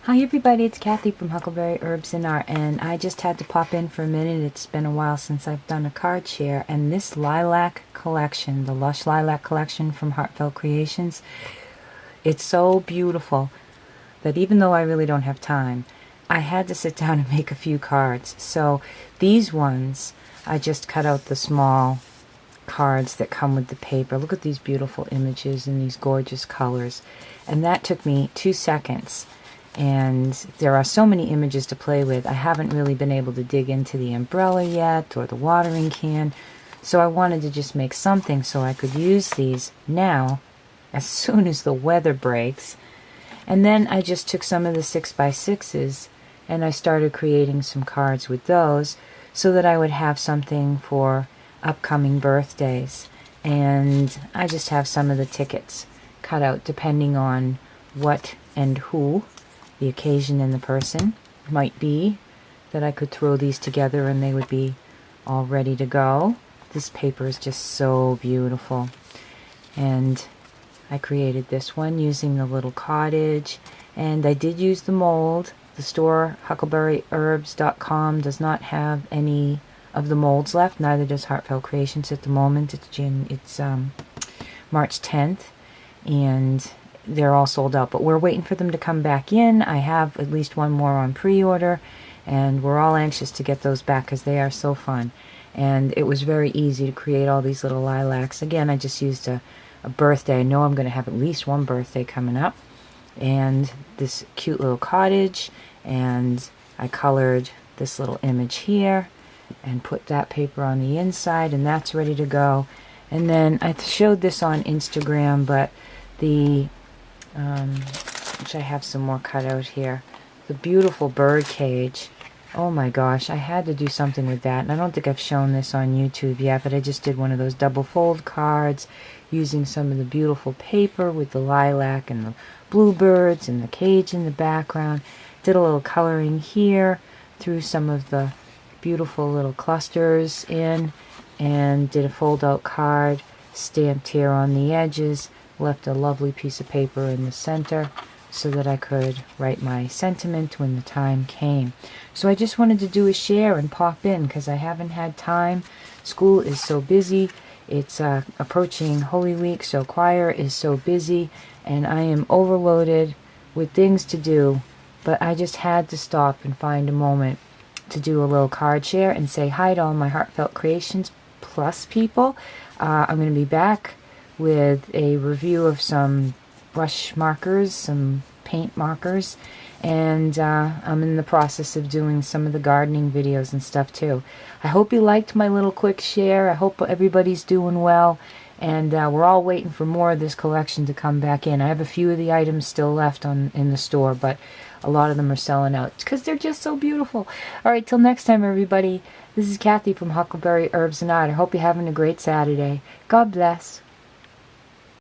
Hi everybody, it's Kathy from Huckleberry Herbs and Art, and I just had to pop in for a minute. It's been a while since I've done a card share, and this lilac collection, the Lush Lilac collection from Heartfelt Creations, it's so beautiful that even though I really don't have time, I had to sit down and make a few cards. So these ones, I just cut out the small cards that come with the paper. Look at these beautiful images and these gorgeous colors, and that took me 2 seconds. And there are so many images to play with. I haven't really been able to dig into the umbrella yet or the watering can, so I wanted to just make something so I could use these now as soon as the weather breaks. And then I just took some of the 6x6s and I started creating some cards with those so that I would have something for upcoming birthdays. And I just have some of the tickets cut out depending on what and who the occasion and the person might be, that I could throw these together and they would be all ready to go. This paper is just so beautiful, and I created this one using the little cottage, and I did use the mold. The store HuckleberryHerbs.com does not have any of the molds left, neither does Heartfelt Creations at the moment. It's March 10th, and they're all sold out, but we're waiting for them to come back in. I have at least one more on pre-order, and we're all anxious to get those back because they are so fun. And it was very easy to create all these little lilacs. Again, I just used a birthday. I know I'm going to have at least one birthday coming up, and this cute little cottage, and I colored this little image here and put that paper on the inside, and that's ready to go. And then I showed this on Instagram, but the which I have some more cut out here, the beautiful bird cage. Oh my gosh, I had to do something with that, and I don't think I've shown this on YouTube yet, but I just did one of those double fold cards using some of the beautiful paper with the lilac and the bluebirds and the cage in the background. Did a little coloring here, threw some of the beautiful little clusters in, and did a fold out card stamped here on the edges. Left a lovely piece of paper in the center so that I could write my sentiment when the time came. So I just wanted to do a share and pop in because I haven't had time. School is so busy. It's approaching Holy Week, so choir is so busy, and I am overloaded with things to do, but I just had to stop and find a moment to do a little card share and say hi to all my Heartfelt Creations Plus people. I'm going to be back with a review of some brush markers, some paint markers, and I'm in the process of doing some of the gardening videos and stuff too. I hope you liked my little quick share. I hope everybody's doing well, and we're all waiting for more of this collection to come back in. I have a few of the items still left in the store, but a lot of them are selling out because they're just so beautiful. Alright, till next time everybody, this is Kathy from Huckleberry Herbs and Art. I hope you're having a great Saturday. God bless.